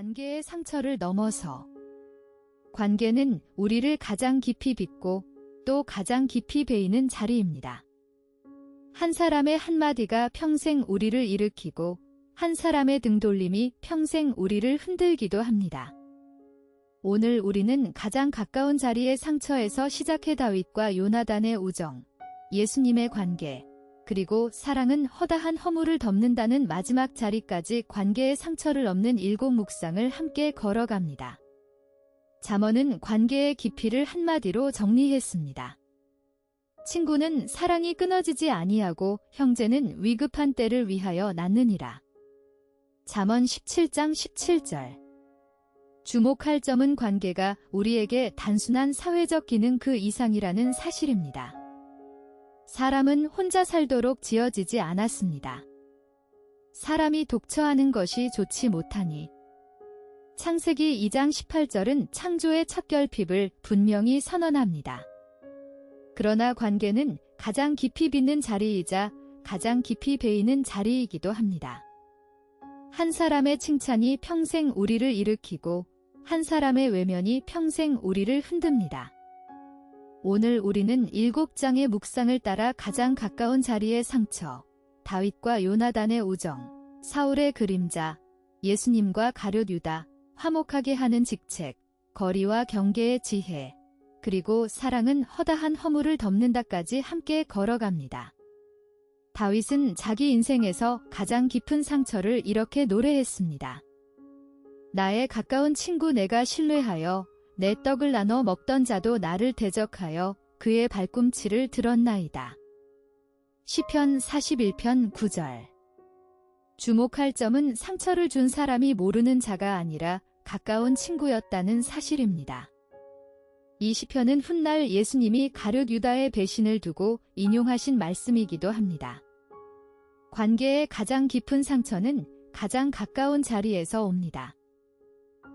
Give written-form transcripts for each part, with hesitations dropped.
관계의 상처를 넘어서 관계는 우리를 가장 깊이 빚고 또 가장 깊이 베이는 자리입니다. 한 사람의 한마디가 평생 우리를 일으키고 한 사람의 등돌림이 평생 우리를 흔들기도 합니다. 오늘 우리는 가장 가까운 자리의 상처에서 시작해 다윗과 요나단의 우정, 예수님의 관계, 그리고 사랑은 허다한 허물을 덮는다는 마지막 자리까지 관계의 상처를 넘는 7 묵상을 함께 걸어갑니다. 잠언은 관계의 깊이를 한마디로 정리했습니다. 친구는 사랑이 끊어지지 아니하고 형제는 위급한 때를 위하여 낳느니라. 잠언 17장 17절. 주목할 점은 관계가 우리에게 단순한 사회적 기능 그 이상이라는 사실입니다. 사람은 혼자 살도록 지어지지 않았습니다. 사람이 독처하는 것이 좋지 못하니. 창세기 2장 18절은 창조의 첫 결핍을 분명히 선언합니다. 그러나 관계는 가장 깊이 빚는 자리이자 가장 깊이 베이는 자리이기도 합니다. 한 사람의 칭찬이 평생 우리를 일으키고 한 사람의 외면이 평생 우리를 흔듭니다. 오늘 우리는 7장의 묵상을 따라 가장 가까운 자리의 상처, 다윗과 요나단의 우정, 사울의 그림자, 예수님과 가룟 유다, 화목하게 하는 직책, 거리와 경계의 지혜, 그리고 사랑은 허다한 허물을 덮는다까지 함께 걸어갑니다. 다윗은 자기 인생에서 가장 깊은 상처를 이렇게 노래했습니다. 나의 가까운 친구 내가 신뢰하여 내 떡을 나눠 먹던 자도 나를 대적하여 그의 발꿈치를 들었나이다. 시편 41편 9절. 주목할 점은 상처를 준 사람이 모르는 자가 아니라 가까운 친구였다는 사실입니다. 이 시편은 훗날 예수님이 가룟 유다의 배신을 두고 인용하신 말씀이기도 합니다. 관계의 가장 깊은 상처는 가장 가까운 자리에서 옵니다.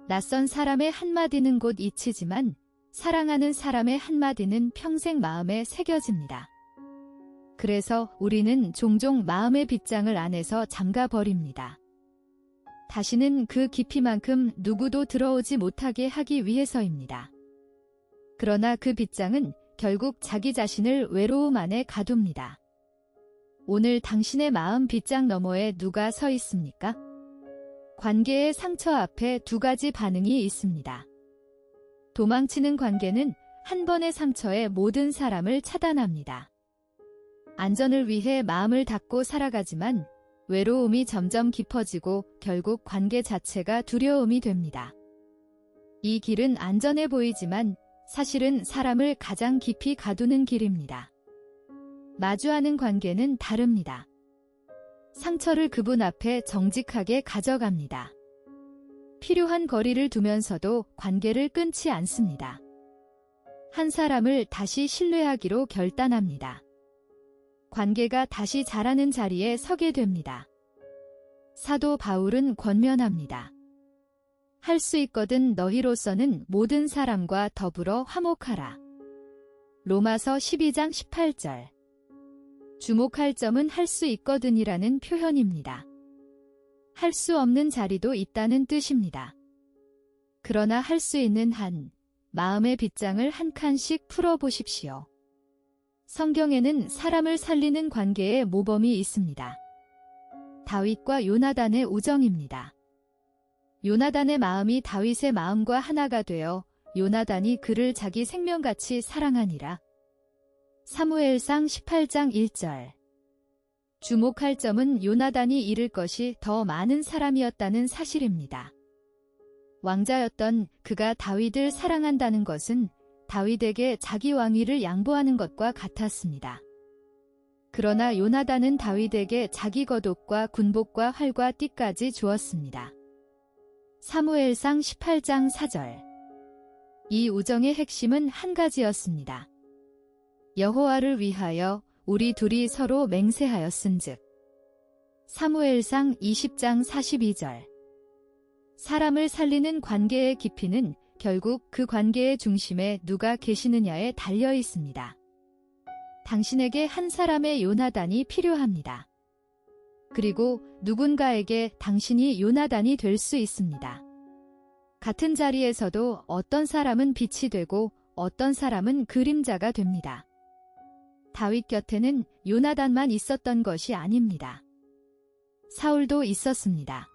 낯선 사람의 한마디는 곧 잊히지만 사랑하는 사람의 한마디는 평생 마음에 새겨집니다. 그래서 우리는 종종 마음의 빗장을 안에서 잠가버립니다. 다시는 그 깊이만큼 누구도 들어오지 못하게 하기 위해서입니다. 그러나 그 빗장은 결국 자기 자신을 외로움 안에 가둡니다. 오늘 당신의 마음 빗장 너머에 누가 서 있습니까? 관계의 상처 앞에 2가지 반응이 있습니다. 도망치는 관계는 한 번의 상처에 모든 사람을 차단합니다. 안전을 위해 마음을 닫고 살아가지만 외로움이 점점 깊어지고 결국 관계 자체가 두려움이 됩니다. 이 길은 안전해 보이지만 사실은 사람을 가장 깊이 가두는 길입니다. 마주하는 관계는 다릅니다. 상처를 그분 앞에 정직하게 가져갑니다. 필요한 거리를 두면서도 관계를 끊지 않습니다. 한 사람을 다시 신뢰하기로 결단합니다. 관계가 다시 자라는 자리에 서게 됩니다. 사도 바울은 권면합니다. 할 수 있거든 너희로서는 모든 사람과 더불어 화목하라. 로마서 12장 18절. 주목할 점은 할 수 있거든이라는 표현입니다. 할 수 없는 자리도 있다는 뜻입니다. 그러나 할 수 있는 한, 마음의 빗장을 한 칸씩 풀어보십시오. 성경에는 사람을 살리는 관계의 모범이 있습니다. 다윗과 요나단의 우정입니다. 요나단의 마음이 다윗의 마음과 하나가 되어 요나단이 그를 자기 생명같이 사랑하니라. 사무엘상 18장 1절. 주목할 점은 요나단이 잃을 것이 더 많은 사람이었다는 사실입니다. 왕자였던 그가 다윗을 사랑한다는 것은 다윗에게 자기 왕위를 양보하는 것과 같았습니다. 그러나 요나단은 다윗에게 자기 겉옷과 군복과 활과 띠까지 주었습니다. 사무엘상 18장 4절. 이 우정의 핵심은 한 가지였습니다. 여호와를 위하여 우리 둘이 서로 맹세하였은즉. 사무엘상 20장 42절. 사람을 살리는 관계의 깊이는 결국 그 관계의 중심에 누가 계시느냐에 달려 있습니다. 당신에게 한 사람의 요나단이 필요합니다. 그리고 누군가에게 당신이 요나단이 될 수 있습니다. 같은 자리에서도 어떤 사람은 빛이 되고 어떤 사람은 그림자가 됩니다. 다윗 곁에는 요나단만 있었던 것이 아닙니다. 사울도 있었습니다.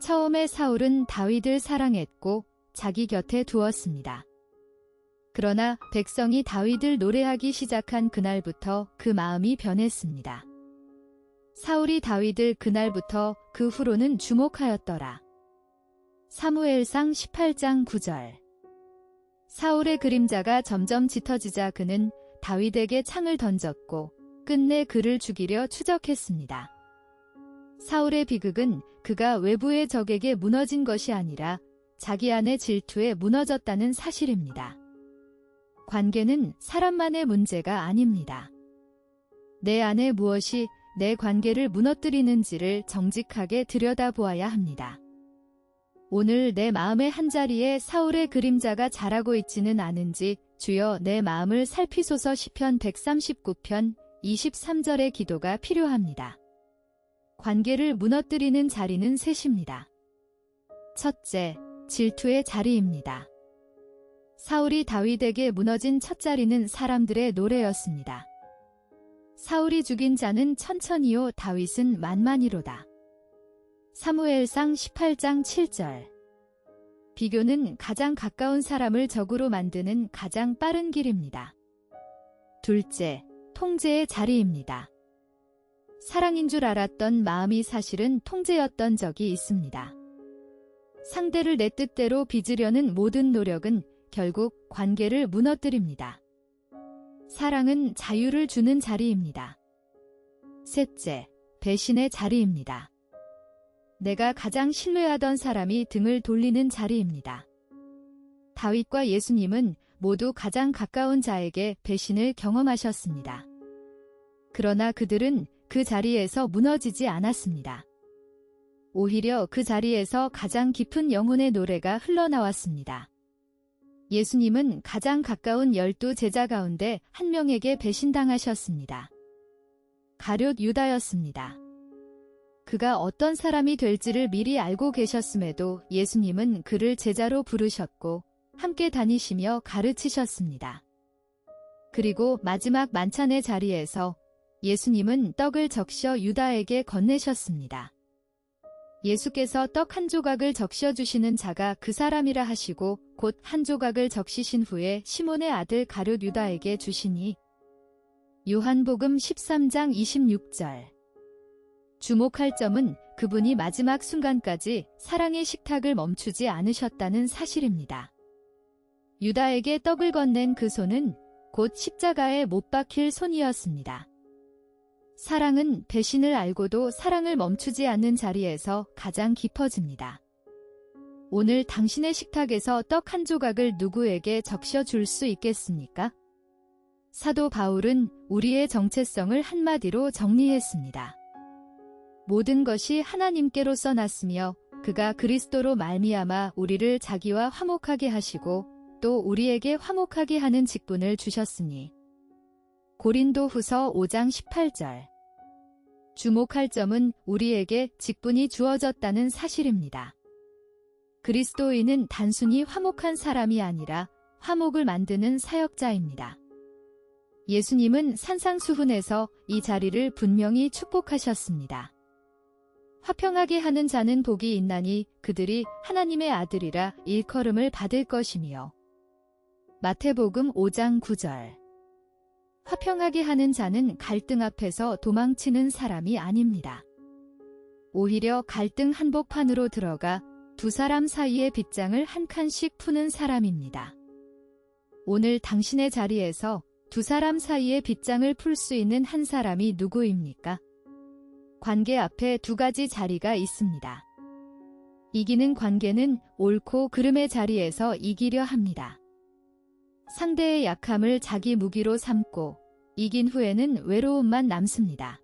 처음에 사울은 다윗을 사랑했고 자기 곁에 두었습니다. 그러나 백성이 다윗을 노래하기 시작한 그날부터 그 마음이 변했습니다. 사울이 다윗을 그날부터 그 후로는 주목하였더라. 사무엘상 18장 9절. 사울의 그림자가 점점 짙어지자 그는 다윗에게 창을 던졌고 끝내 그를 죽이려 추적했습니다. 사울의 비극은 그가 외부의 적에게 무너진 것이 아니라 자기 안의 질투에 무너졌다는 사실입니다. 관계는 사람만의 문제가 아닙니다. 내 안에 무엇이 내 관계를 무너뜨리는지를 정직하게 들여다보아야 합니다. 오늘 내 마음의 한자리에 사울의 그림자가 자라고 있지는 않은지 주여 내 마음을 살피소서. 시편 139편 23절의 기도가 필요합니다. 관계를 무너뜨리는 자리는 셋입니다. 첫째, 질투의 자리입니다. 사울이 다윗에게 무너진 첫 자리는 사람들의 노래였습니다. 사울이 죽인 자는 천천히요 다윗은 만만히로다. 사무엘상 18장 7절. 비교는 가장 가까운 사람을 적으로 만드는 가장 빠른 길입니다. 둘째, 통제의 자리입니다. 사랑인 줄 알았던 마음이 사실은 통제였던 적이 있습니다. 상대를 내 뜻대로 빚으려는 모든 노력은 결국 관계를 무너뜨립니다. 사랑은 자유를 주는 자리입니다. 셋째, 배신의 자리입니다. 내가 가장 신뢰하던 사람이 등을 돌리는 자리입니다. 다윗과 예수님은 모두 가장 가까운 자에게 배신을 경험하셨습니다. 그러나 그들은 그 자리에서 무너지지 않았습니다. 오히려 그 자리에서 가장 깊은 영혼의 노래가 흘러나왔습니다. 예수님은 가장 가까운 12 제자 가운데 한 명에게 배신당하셨습니다. 가룟 유다였습니다. 그가 어떤 사람이 될지를 미리 알고 계셨음에도 예수님은 그를 제자로 부르셨고 함께 다니시며 가르치셨습니다. 그리고 마지막 만찬의 자리에서 예수님은 떡을 적셔 유다에게 건네셨습니다. 예수께서 떡 한 조각을 적셔 주시는 자가 그 사람이라 하시고 곧 한 조각을 적시신 후에 시몬의 아들 가룟 유다에게 주시니 요한복음 13장 26절. 주목할 점은 그분이 마지막 순간까지 사랑의 식탁을 멈추지 않으셨다는 사실입니다. 유다에게 떡을 건넨 그 손은 곧 십자가에 못 박힐 손이었습니다. 사랑은 배신을 알고도 사랑을 멈추지 않는 자리에서 가장 깊어집니다. 오늘 당신의 식탁에서 떡 한 조각을 누구에게 적셔 줄 수 있겠습니까? 사도 바울은 우리의 정체성을 한마디로 정리했습니다. 모든 것이 하나님께로서 났으며 그가 그리스도로 말미암아 우리를 자기와 화목하게 하시고 또 우리에게 화목하게 하는 직분을 주셨으니. 고린도후서 5장 18절. 주목할 점은 우리에게 직분이 주어졌다는 사실입니다. 그리스도인은 단순히 화목한 사람이 아니라 화목을 만드는 사역자입니다. 예수님은 산상수훈에서 이 자리를 분명히 축복하셨습니다. 화평하게 하는 자는 복이 있나니 그들이 하나님의 아들이라 일컬음을 받을 것이며. 마태복음 5장 9절. 화평하게 하는 자는 갈등 앞에서 도망치는 사람이 아닙니다. 오히려 갈등 한복판으로 들어가 두 사람 사이의 빗장을 한 칸씩 푸는 사람입니다. 오늘 당신의 자리에서 두 사람 사이의 빗장을 풀 수 있는 한 사람이 누구입니까? 관계 앞에 두 가지 자리가 있습니다. 이기는 관계는 옳고 그름의 자리에서 이기려 합니다. 상대의 약함을 자기 무기로 삼고 이긴 후에는 외로움만 남습니다.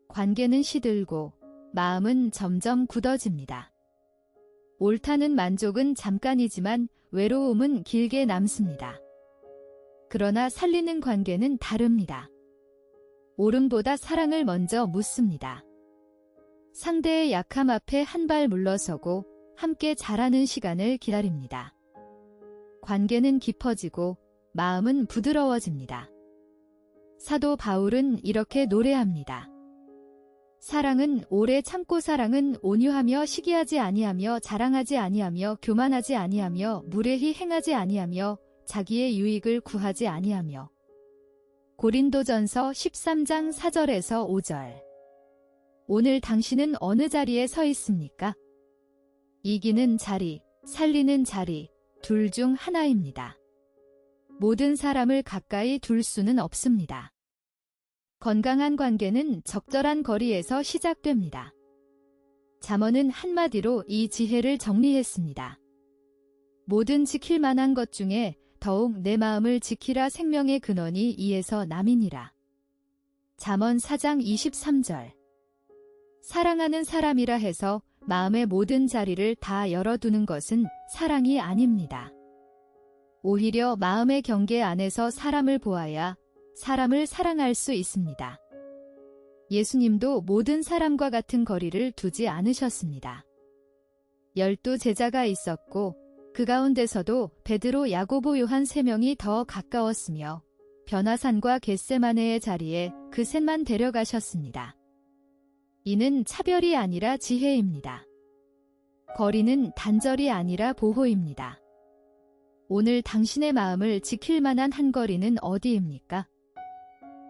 관계는 시들고 마음은 점점 굳어집니다. 옳다는 만족은 잠깐이지만 외로움은 길게 남습니다. 그러나 살리는 관계는 다릅니다. 옳음보다 사랑을 먼저 묻습니다. 상대의 약함 앞에 한 발 물러서고 함께 자라는 시간을 기다립니다. 관계는 깊어지고 마음은 부드러워집니다. 사도 바울은 이렇게 노래합니다. 사랑은 오래 참고 사랑은 온유하며 시기하지 아니하며 자랑하지 아니하며 교만하지 아니하며 무례히 행하지 아니하며 자기의 유익을 구하지 아니하며. 고린도전서 13장 4절에서 5절. 오늘 당신은 어느 자리에 서 있습니까? 이기는 자리, 살리는 자리, 둘 중 하나입니다. 모든 사람을 가까이 둘 수는 없습니다. 건강한 관계는 적절한 거리에서 시작됩니다. 잠언은 한마디로 이 지혜를 정리했습니다. 모든 지킬 만한 것 중에 더욱 내 마음을 지키라 생명의 근원이 이에서 남이니라. 잠언 4장 23절. 사랑하는 사람이라 해서 마음의 모든 자리를 다 열어두는 것은 사랑이 아닙니다. 오히려 마음의 경계 안에서 사람을 보아야 사람을 사랑할 수 있습니다. 예수님도 모든 사람과 같은 거리를 두지 않으셨습니다. 12 제자가 있었고 그 가운데서도 베드로, 야고보, 요한 3명이 더 가까웠으며 변화산과 겟세마네의 자리에 그 셋만 데려가셨습니다. 이는 차별이 아니라 지혜입니다. 거리는 단절이 아니라 보호입니다. 오늘 당신의 마음을 지킬 만한 한 거리는 어디입니까?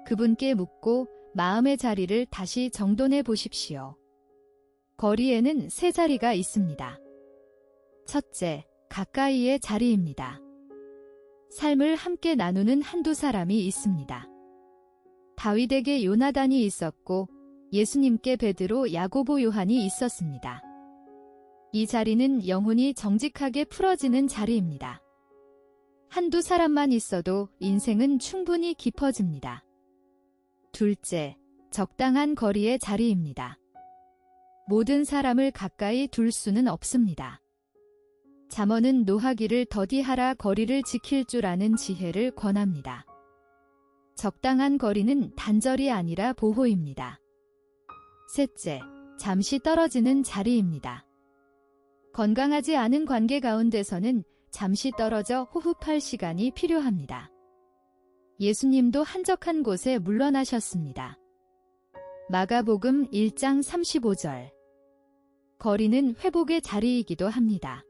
그분께 묻고 마음의 자리를 다시 정돈해 보십시오. 거리에는 세 자리가 있습니다. 첫째, 가까이의 자리입니다. 삶을 함께 나누는 한두 사람이 있습니다. 다윗에게 요나단이 있었고 예수님께 베드로, 야고보, 요한이 있었습니다. 이 자리는 영혼이 정직하게 풀어지는 자리입니다. 한두 사람만 있어도 인생은 충분히 깊어집니다. 둘째, 적당한 거리의 자리입니다. 모든 사람을 가까이 둘 수는 없습니다. 잠언은 노하기를 더디하라 거리를 지킬 줄 아는 지혜를 권합니다. 적당한 거리는 단절이 아니라 보호입니다. 셋째, 잠시 떨어지는 자리입니다. 건강하지 않은 관계 가운데서는 잠시 떨어져 호흡할 시간이 필요합니다. 예수님도 한적한 곳에 물러나셨습니다. 마가복음 1장 35절. 거리는 회복의 자리이기도 합니다.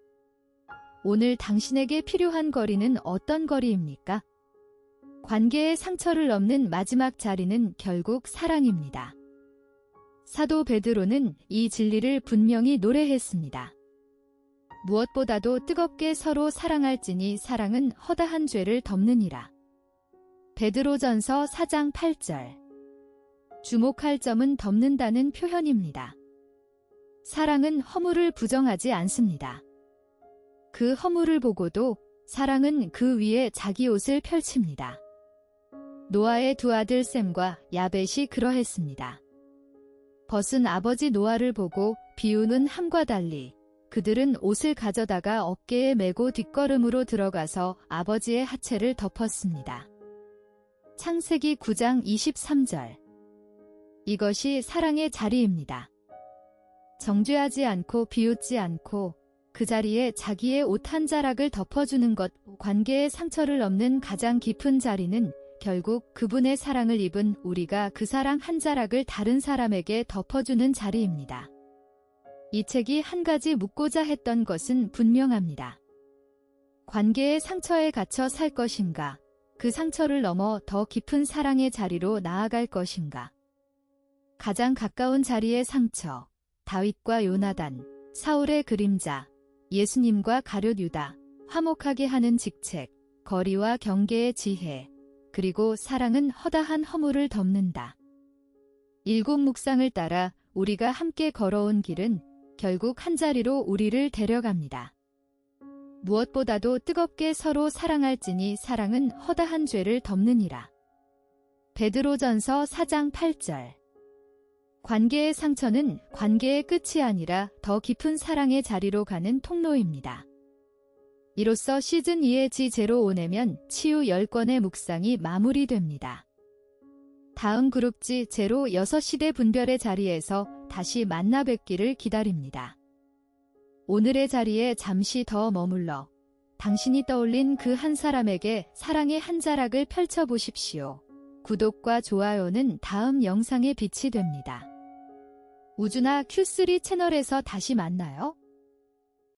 오늘 당신에게 필요한 거리는 어떤 거리입니까? 관계의 상처를 넘는 마지막 자리는 결국 사랑입니다. 사도 베드로는 이 진리를 분명히 노래했습니다. 무엇보다도 뜨겁게 서로 사랑할지니 사랑은 허다한 죄를 덮느니라. 베드로전서 4장 8절. 주목할 점은 덮는다는 표현입니다. 사랑은 허물을 부정하지 않습니다. 그 허물을 보고도 사랑은 그 위에 자기 옷을 펼칩니다. 노아의 두 아들 셈과 야벳이 그러했습니다. 벗은 아버지 노아를 보고 비유는 함과 달리 그들은 옷을 가져다가 어깨에 메고 뒷걸음으로 들어가서 아버지의 하체를 덮었습니다. 창세기 9장 23절. 이것이 사랑의 자리입니다. 정죄하지 않고 비웃지 않고 그 자리에 자기의 옷 한 자락을 덮어주는 것, 관계의 상처를 넘는 가장 깊은 자리는 결국 그분의 사랑을 입은 우리가 그 사랑 한 자락을 다른 사람에게 덮어주는 자리입니다. 이 책이 한 가지 묻고자 했던 것은 분명합니다. 관계의 상처에 갇혀 살 것인가, 그 상처를 넘어 더 깊은 사랑의 자리로 나아갈 것인가. 가장 가까운 자리의 상처, 다윗과 요나단, 사울의 그림자, 예수님과 가룟 유다, 화목하게 하는 직책, 거리와 경계의 지혜, 그리고 사랑은 허다한 허물을 덮는다. 7 묵상을 따라 우리가 함께 걸어온 길은 결국 한자리로 우리를 데려갑니다. 무엇보다도 뜨겁게 서로 사랑할지니 사랑은 허다한 죄를 덮느니라. 베드로전서 4장 8절. 관계의 상처는 관계의 끝이 아니라 더 깊은 사랑의 자리로 가는 통로입니다. 이로써 시즌 2의 G05내면 치유 10권의 묵상이 마무리됩니다. 다음 그룹 G06시대 분별의 자리에서 다시 만나 뵙기를 기다립니다. 오늘의 자리에 잠시 더 머물러 당신이 떠올린 그 한 사람에게 사랑의 한 자락을 펼쳐보십시오. 구독과 좋아요는 다음 영상의 빛이 됩니다. 우주나 Q3 채널에서 다시 만나요.